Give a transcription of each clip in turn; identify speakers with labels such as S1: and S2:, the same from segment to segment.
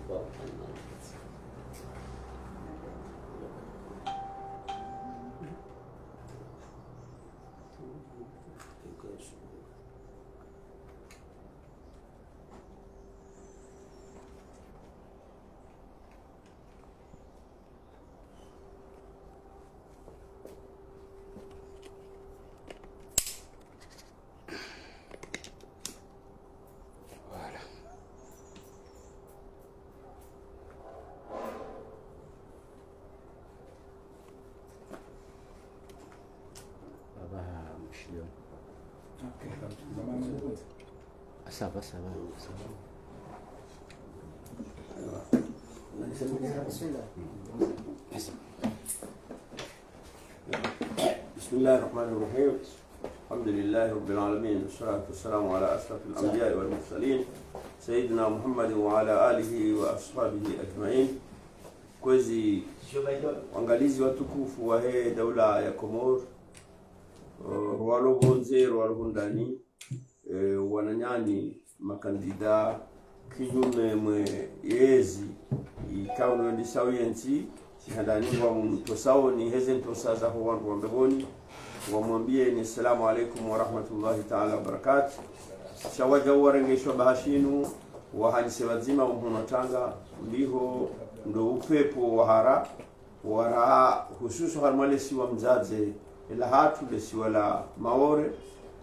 S1: Ça va.
S2: بسم الله الرحمن الرحيم. الحمد لله رب العالمين والصلاة والسلام على أشرف الأنبياء والمرسلين سيدنا محمد وعلى آله وأصحابه أجمعين. Kwezi wangalizi watukufu wa daula ya Komoro walohonze walohondani wananyani makandida kinyume mwe yezi ikauno ndi sawiyensi handani wa mtosao ni heze mtosaza ho wangu wambeboni wamwambie ni assalamu alaikum wa rahmatullahi ta'ala wa barakatuh. Shawaja warengeshwa bahashinu wahanise wazima wahunatanga ndiho ndo upepo wara hususu harmale siwa mzaze ila hatu le siwa la maore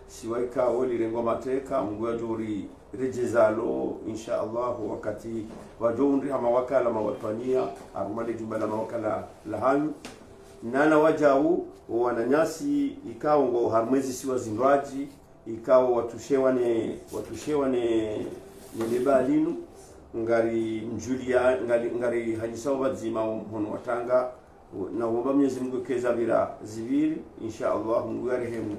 S2: siwaika woli rengo mateka mgwa juri rejezalo insha Allah wakati wajondri hama wakala mawatania harmale jubala mawakala lahanyu nana wajau wananyasi ikao ngo harmezi siwa zindwaji ikao watushewane nelebalinu ngari mjulia ngari hajisao bazima hono watanga na womba Mwenyezi Mungu keza bila ziviri insha Allah Mungu yarehemu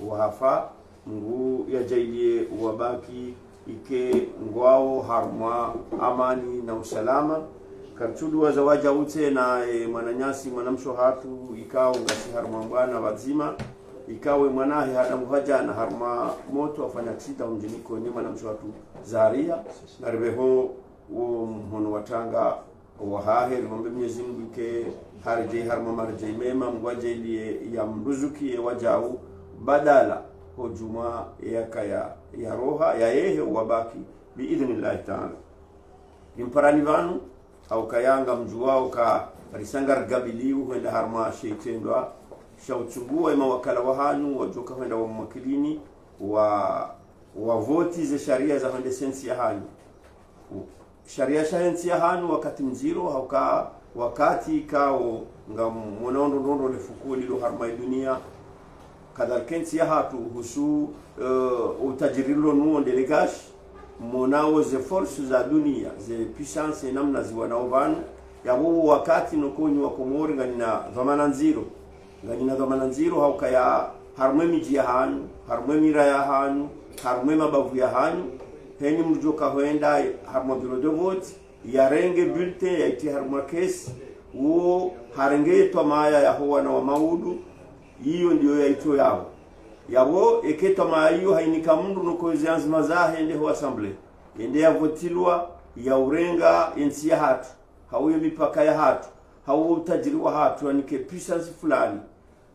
S2: wahafa Mungu yajailie wabaki ike ngwao harma amani na usalama karchudu wa zawaja ute na mwananyasi mwanamsho hatu ikao ngasi harma mbwana wazima ikawe mwanahe hada muhaja na harma moto afanya sita mjiniko ni mwanamsho hatu zaria naribeho hono watanga wahahe rumbe Mwenyezi Mungu ke harje harma marje mema mwajelie ya mruzuki wajau badala hujuma ya roha ya yehe wabaki biidhnillah ta'ala imparani vanu au kayanga mjuwao ka risangar gabiliu wenda harma sheitendwa shauchugua ima wakala wahanu wajoka wenda wa mwakilini wa voti ze sharia za hende sensi ya hanyu sharia shahensi ya hanu wakati mziro hauka wakati kao nga mwonaondo lefuku lilo harma dunia kadhalkensi ya hatu husu utajirilo nuo delegash monao ze force za dunia ze puissance namna ziwanaovanu ya huo wakati nukonyu wa Komori nganina dhamana nziro hauka ya harmwe miji ya hanu harmwe mira ya hanu harmwe mabavu ya hanu heni mjoka huenda harmwa biro de vote ya renge bulletin ya iti harmwa kesi uo harenge to maya ya huwa na wa maudu hiyo ndio ya ito yao yabo eketo maya hiyo hainika mundu nuko zianzi mazahe ende ho assembly ende ya votilwa ya urenga ensi ya hatu hauyo mipaka ya hatu hauyo utajiri wa hatu anike puissance fulani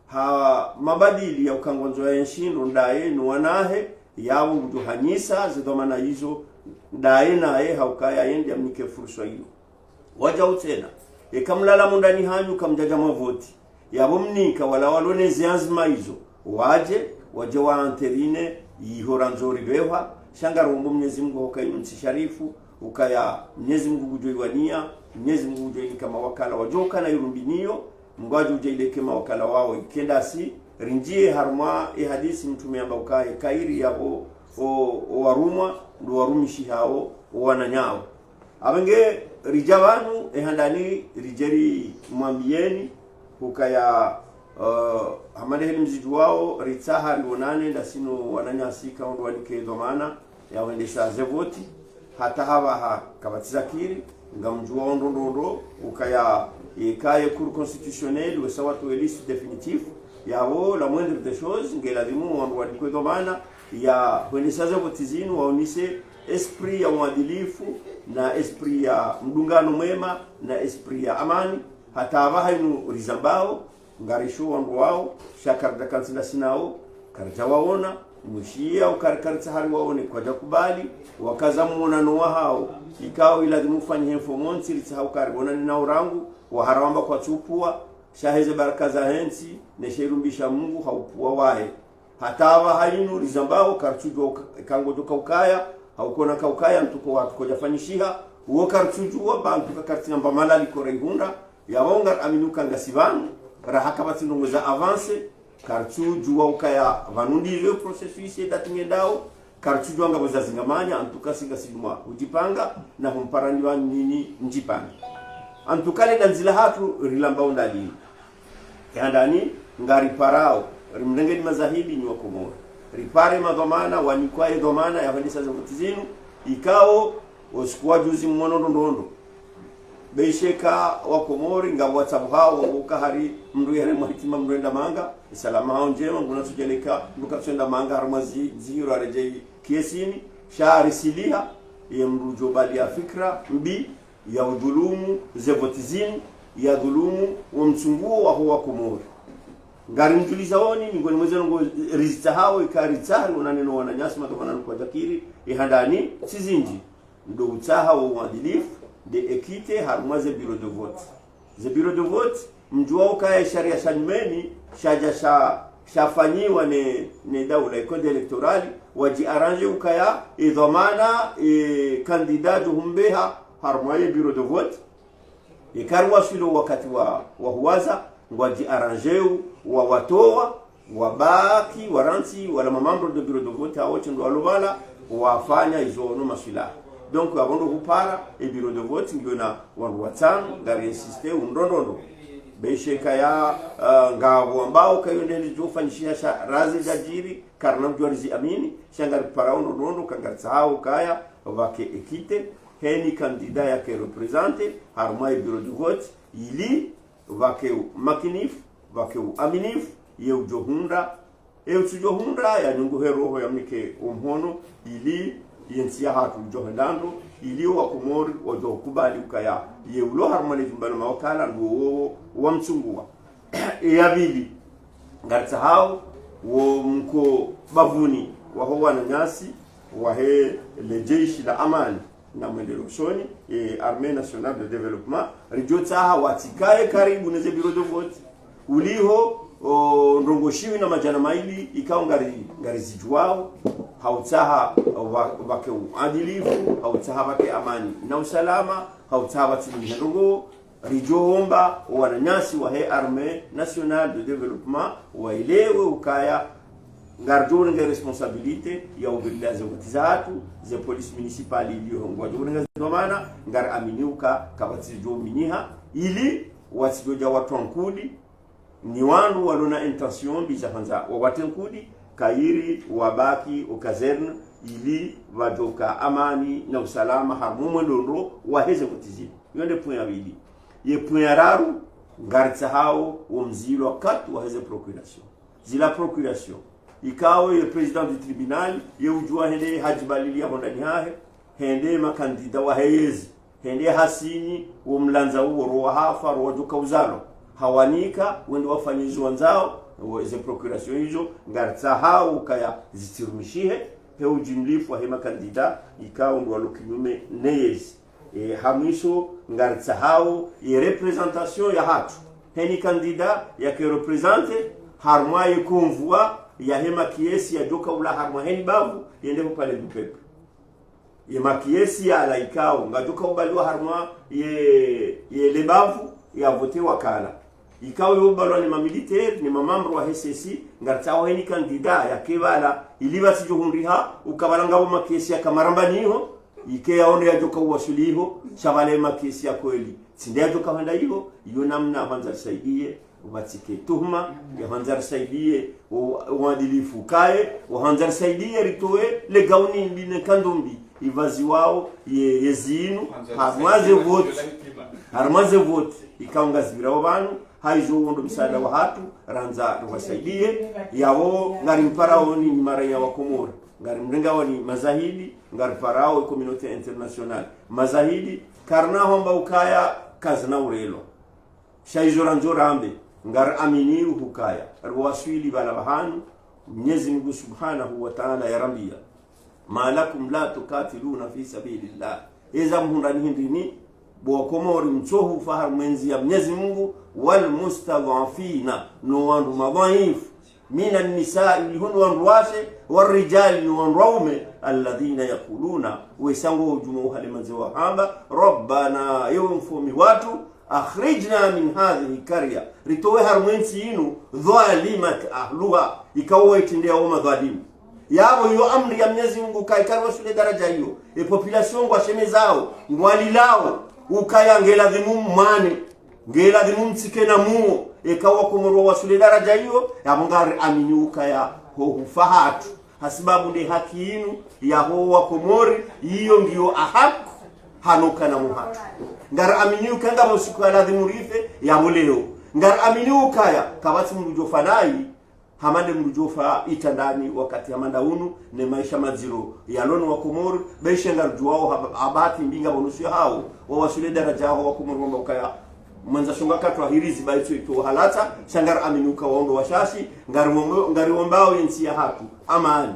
S2: ha mabadili ya ukangonzo ya enshindo ndaye nuwanahe yao mjuhanyisa zidomana hizo dae nae haukaya ende amnike fursa hiyo waja utena ekamlala mundani hanyu kamjaja mavoti yabo mnika wala walone zianzima hizo waje wa anterine ihora nzori bewa shangarombo Mwenyezi Mungu hokainunsi sharifu ukaya Mwenyezi Mungu kujoiwania Mwenyezi Mungu kujoini kama wakala wajoka na yurumbinio mgwaji ujaileke mawakala wao ikendasi rinjie harma hadisi mtume amba ukaye kairi yabo warumwa ndo warumishi hao wananyao abenge rijabanu handani rijeri mwambieni ukaya hamade heli mzidu wao ritsaha lionane ndasino wananyasika ndo wanike domana ya wendesha zevoti hata hawa kabatiza kiri ngamjua ndo ukaya ikaye cour constitutionnelle ou sawa to liste définitive yao la moindre des choses ngelazimu wandu wadikwe domana ya wendesha zevoti zinu waonise esprit ya uadilifu na esprit ya mdungano mwema na esprit ya amani hata abahainu rizambao ngarisho wangu wao shakarda kansila sinao karja waona mushia ukarkarita hari waone kwa jakubali wakaza muonano wa hao ikao ila dimufanye informonti litahau karibona ni na urangu waharamba kwa chupua shaheze baraka za hensi nesherumbisha Mungu haupua wae hatawa hainu rizambao karchujo kango doka ukaya haukona kaukaya mtuko watu koja fanyishiha uo karchujua bantu kakartina mbamala likore ihunda yawonga aminuka ngasivanu rahaka batinungu za avance karchujua ukaya vanundi ile processus datingedao karchujua ngabo za zingamanya antuka singa siduma ujipanga na humparani wa nini njipanga antukale danzila hatu rilambao ndali yandani ngari parao rimnengeni mazahidi ni wakomoro ripare madhamana wanikwae dhamana ya hadisa za mutizinu ikao osikuwa juzi mmono ndondo beisheka wakomori ngabo watabu hao wakahari mndu yare mwahitima mrenda manga salama hao njema nguna tujeleka ndukatsenda manga harmazi zihiro arejei kiesini shari siliha ya mrujo bali ya fikra mbi ya udhulumu zevotizini ya dhulumu wa msunguo wa huwa komori ngari mtuliza woni ngoni mwezeno ngo rizita hao ikaritari unaneno wananyasi madomana kwa jakiri ihandani sizinji ndo utaha wa uadilifu de ekite harmaze bureau de vote ze bureau de vote mjua ukaya sharia shanmeni shaja shafanyiwa ne daula code electoral waji arrange ukaya idhamana kandidatu humbeha harmaye bureau de vote ikarwa shilo wakati wa huwaza ngwaji arrangeu wa watoa wabaki waranti wala mamambo de bureau de vote awoche ndo alobala wafanya izo no maswila donc abondo kupara e bureau de vote ngona wangu watano ngari insiste undondondo beisheka ya ngabo ambao kayondeli jofanyishia sha razi jajiri karna mjwarizi amini shangari paraundo ndondo kangatsao kaya wake ekite heni kandida yake represente harmai bureau de vote ili wake makinif wake aminif ye ujohunda ujohunda ya nyungu heroho ya mike umhono ili yensia hatu ujohendando ili wakomori wajokubali ukaya ye ulo harmani jumbano mawakala nduo wa msungua yabili ngarta hao wo mko bavuni waho wananyasi wahe lejeshi la amani na mwendelo shoni Armée Nationale de Développement rijota watikae karibu neze bureau de vote uliho ndongoshiwi na majana maili ikao ngari zijuao hautaha wake uadilifu hautaha wake amani na usalama hautaha wati ndongo rijoomba wananyasi wa Armée Nationale de Développement wailewe ukaya ngardone nge responsabilité ya ubilaze watizatu ze police municipale iliyo ngwajone nge domana ngar aminiuka kabati jo miniha ili wasijoja watu wankudi ni wandu walona intention bija hanza watenkudi kairi wabaki ukazerne ili wajoka amani na usalama hamumo ndondo waheze kutizini yonde point abili ye point raru ngartsa hao womzilo wakati waheze procuration zila procuration ikawe ye president du tribunal ye ujua hende hajibalili ya ndani hahe hende makandida wa heyezi hende hasini umlanza uo roha hafa rojuka uzalo hawanika wende wafanyizi wanzao ze procuration hizo ngartsa hao kaya zitirumishihe he ujinlifu wa hema kandida ikawe ndo walukinyume neyezi hamiso ngartsa hao ye representation ya hatu heni kandida ya ke represente harma ye convoi ya hema kiesi ya joka ula harma heni babu yende pale dupepe ye makiesi ya laikao ngajoka ubaliwa harma ye lebavu ya vote wakala ikao yobalwa ni mamilitaire ni mamamro wa HCC ngartao heni kandida ya kebala iliba sijohunriha ukabala ngabo makiesi ya kamarambaniho ike yaone ya joka uwasuliho shabale makiesi ya kweli sinde ya joka handa hiyo namna hanza saidie ubatike tuhuma ya hanzar saidie uadilifu kae hanzar saidie ritoe le gauni mbine kandombi ivazi wao yezinu harmaze vote ikaunga zibira wabanu haizo wondo msaada wa hatu ranza wasaidie yawo ngari mparao ni mara ya wakomora ngari mrenga wani mazahidi ngari farao community international mazahidi karna homba ukaya kazna urelo shaizora njorambe ngari amini hukaya rwaswili bala bahanu Mwenyezi Mungu Subhanahu wa Ta'ala yarambia malakum la tukatiluna fi sabilillah iza mhundani hindini bokomori mchohu fahar mwenzi ya Mwenyezi Mungu wal mustadhafina no wandu madhaif mina nisaa ilihunu wandu washe warijali wandu waume alladhina yakuluna wesango ujumu halimanzi wa hamba rabbana yawmfumi watu akhrijna min hadhihi karya ritowe harmwenzi inu dhalimat ahluha ikawa itendea uma dhalimu yabo yo amri ya Mwenyezi Mungu kaikarwa shule daraja hiyo population ngwa sheme zao ngwalilao ukaya ngela dhimu mane ngela dhimu mtike na muo ikawa kumurwa wasule daraja hiyo yabongari amini ukaya ho hufahatu hasibabu ni haki inu ya ho wa komori hiyo ngiyo ahaku hanuka na muhatu ngar amini ukanga musiku ala dhimu rife ya muleo ngar amini ukaya kabati mrujofanai hamande mrujofa itandani wakati hamanda unu ne maisha maziro yalono wa komori beshe ngar juwao abati mbinga bonusu hao wa wasule daraja hao wa komori wamba ukaya mwanza shunga katwa hirizi baitu ito halata shangar aminuka waondo washashi ngari wombao yensi ya haku amani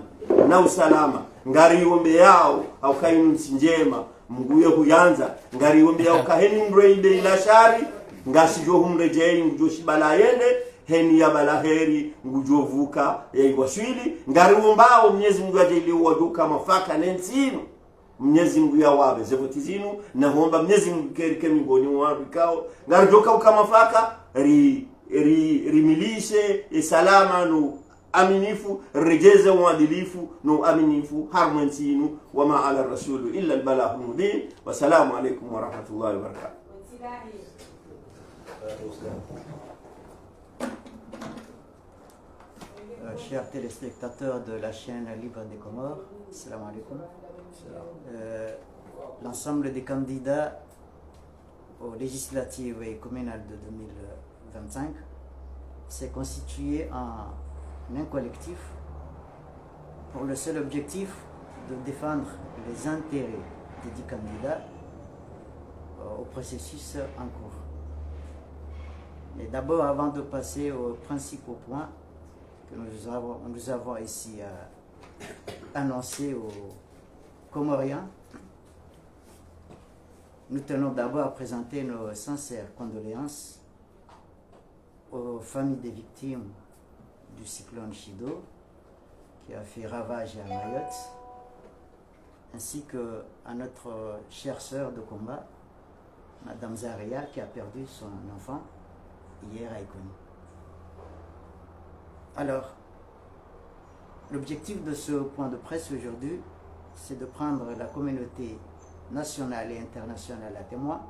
S2: na usalama ngari wombe yao au kainu njema mguye huyanza ngari wombe yao kaheni mreide ila shari ngasijo humrejei ngujoshi balayende heni ya balaheri ngujovuka ya igwashwili ngari wombao Mwenyezi Mungu ajili waduka mafaka nensinu Mwenyezi Mungu ya wabe zevoti zinu na homba Mwenyezi Mungu kerike mingoni mwaru ikao ngarijoka ukamafaka rimilishe salama no aminifu rejeze mwadilifu no aminifu harmensinu wama ala rasulu illa albalagh mubin wassalamu alaykum wa rahmatullahi wa barakatuh.
S1: Chers téléspectateurs de la chaîne Libre des Comores, salam alaikum. L'ensemble des candidats aux législatives et communales de 2025 s'est constitué en un collectif pour le seul objectif de défendre les intérêts des 10 candidats au processus en cours. Mais d'abord, avant de passer aux principaux points que nous avons ici annoncés aux Comoriens, nous tenons d'abord à présenter nos sincères condoléances aux familles des victimes du cyclone Chido qui a fait ravage à Mayotte, ainsi qu'à notre chère sœur de combat, Madame Zaria, qui a perdu son enfant hier à Ikoni. Alors, l'objectif de ce point de presse aujourd'hui, c'est de prendre la communauté nationale et internationale à témoin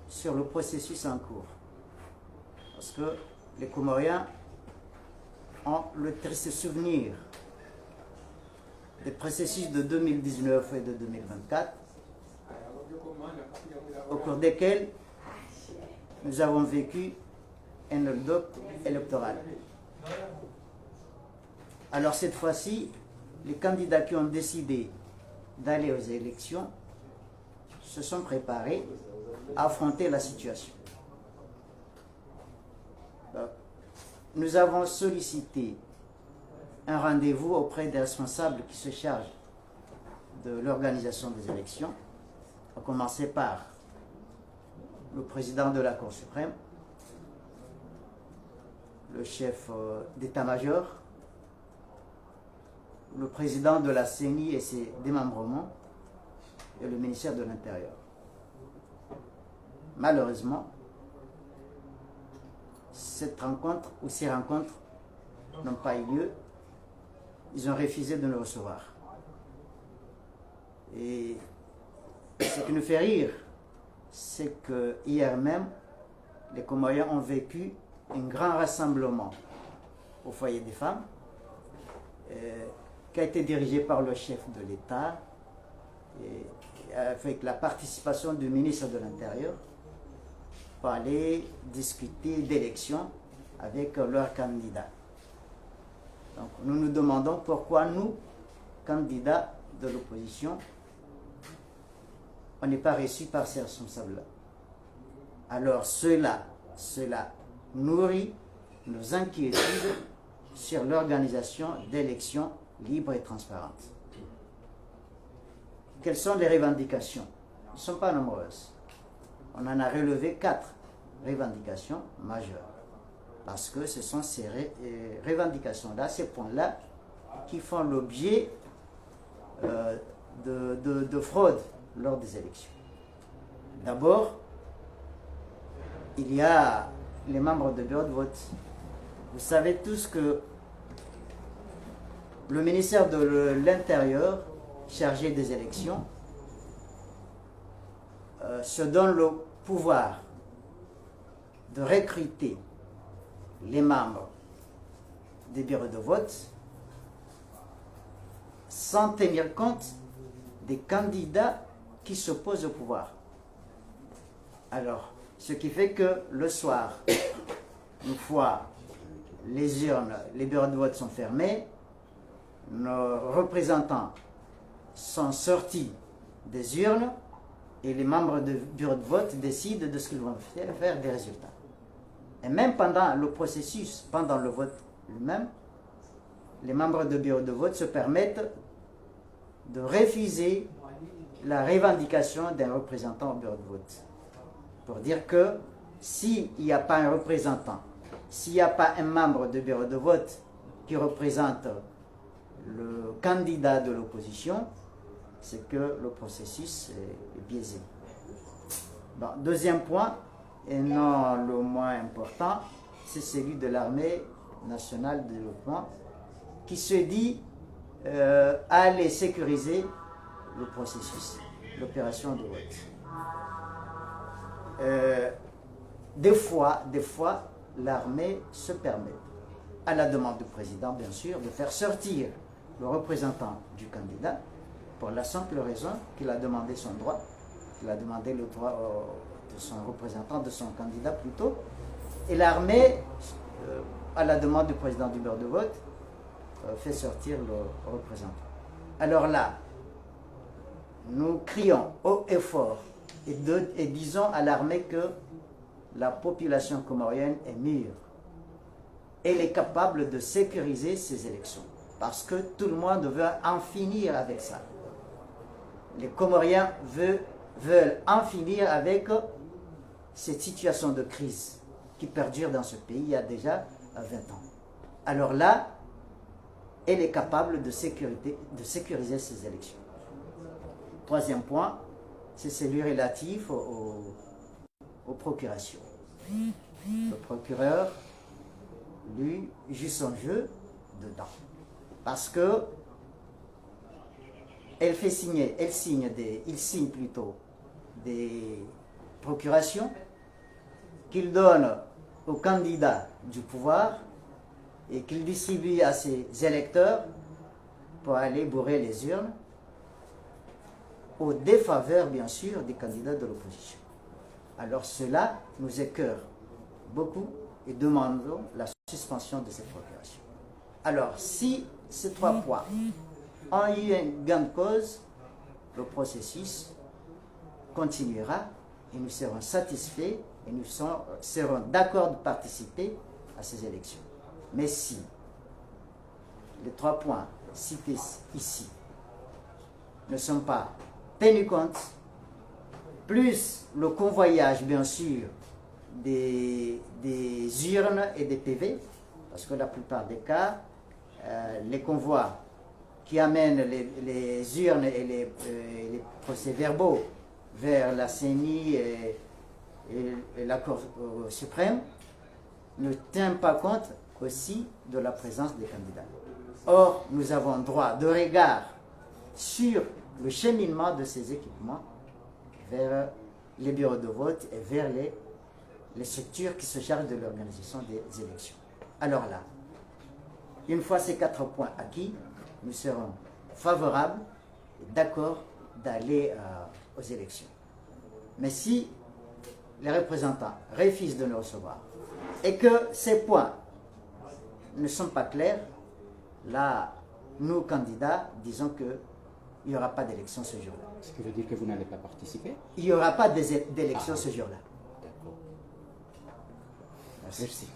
S1: sur le processus en cours. Parce que les Comoriens ont le triste souvenir des processus de 2019 et de 2024, au cours desquels nous avons vécu un hold-up électoral. Alors cette fois-ci, les candidats qui ont décidé d'aller aux élections se sont préparés à affronter la situation. Donc, nous avons sollicité un rendez-vous auprès des responsables qui se chargent de l'organisation des élections, à commencer par le président de la Cour suprême, le chef d'état-major, le président de la CENI et ses démembrements, et le ministère de l'Intérieur. Malheureusement, cette rencontre ou ces rencontres n'ont pas eu lieu. Ils ont refusé de nous recevoir. Et ce qui nous fait rire, c'est que hier même, les Comoriens ont vécu un grand rassemblement au foyer des femmes, qui a été dirigé par le chef de l'État, avec la participation du ministre de l'Intérieur, pour aller discuter d'élections avec leurs candidats. Donc nous nous demandons pourquoi nous, candidats de l'opposition, on n'est pas reçus par ces responsables-là. Alors cela nourrit nos inquiétudes sur l'organisation d'élections libres et transparentes. Quelles sont les revendications? Elles ne sont pas nombreuses. On en a relevé 4 revendications majeures. Parce que ce sont ces revendications-là, ces points-là, qui font l'objet de fraude lors des élections. D'abord, il y a les membres de bureau de vote. Vous savez tous que le ministère de l'Intérieur, chargé des élections, se donne le pouvoir de recruter les membres des bureaux de vote sans tenir compte des candidats qui s'opposent au pouvoir. Alors, ce qui fait que le soir, une fois les urnes, les bureaux de vote sont fermés, nos représentants sont sortis des urnes et les membres du bureau de vote décident de ce qu'ils vont faire des résultats. Et même pendant le processus, pendant le vote lui-même, les membres du bureau de vote se permettent de refuser la revendication d'un représentant au bureau de vote. Pour dire que s'il n'y a pas un représentant, s'il n'y a pas un membre du bureau de vote qui représente le candidat de l'opposition, c'est que le processus est biaisé. Bon, deuxième point, et non le moins important, c'est celui de l'armée nationale de développement qui se dit aller sécuriser le processus, l'opération de vote. Des fois, l'armée se permet, à la demande du président bien sûr, de faire sortir le représentant du candidat pour la simple raison qu'il a demandé son droit, qu'il a demandé le droit de son représentant, de son candidat plutôt, et l'armée, à la demande du président du bureau de vote, fait sortir le représentant. Alors là, nous crions haut et fort et disons à l'armée que la population comorienne est mûre. Elle est capable de sécuriser ces élections. Parce que tout le monde veut en finir avec ça. Les Comoriens veulent en finir avec cette situation de crise qui perdure dans ce pays il y a déjà 20 ans. Alors là, elle est capable de sécuriser ces élections. Troisième point, c'est celui relatif aux procurations. Le procureur, lui, joue son jeu dedans. Parce que il signe plutôt des procurations qu'il donne aux candidats du pouvoir et qu'il distribue à ses électeurs pour aller bourrer les urnes au défaveur, bien sûr, des candidats de l'opposition. Alors cela nous écœure beaucoup et demandons la suspension de cette procuration. Alors, si ces 3 points ont eu une gain de cause, le processus continuera et nous serons satisfaits et nous serons d'accord de participer à ces élections. Mais si les 3 points cités ici ne sont pas tenus compte, plus le convoyage, bien sûr, des urnes et des PV, parce que la plupart des cas, les convois qui amènent les urnes et les procès-verbaux vers la CENI et la Cour suprême ne tiennent pas compte aussi de la présence des candidats. Or, nous avons droit de regard sur le cheminement de ces équipements vers les bureaux de vote et vers les structures qui se chargent de l'organisation des élections. Alors là, une fois ces 4 points acquis, nous serons favorables et d'accord d'aller aux élections. Mais si les représentants refusent de nous recevoir et que ces points ne sont pas clairs, Là, nous, candidats, disons qu'il n'y aura pas d'élection ce jour-là.
S3: Ce qui veut dire que vous n'allez pas participer?
S1: Il n'y aura pas d'élection ce jour-là.
S3: D'accord.
S1: Merci.
S3: Merci.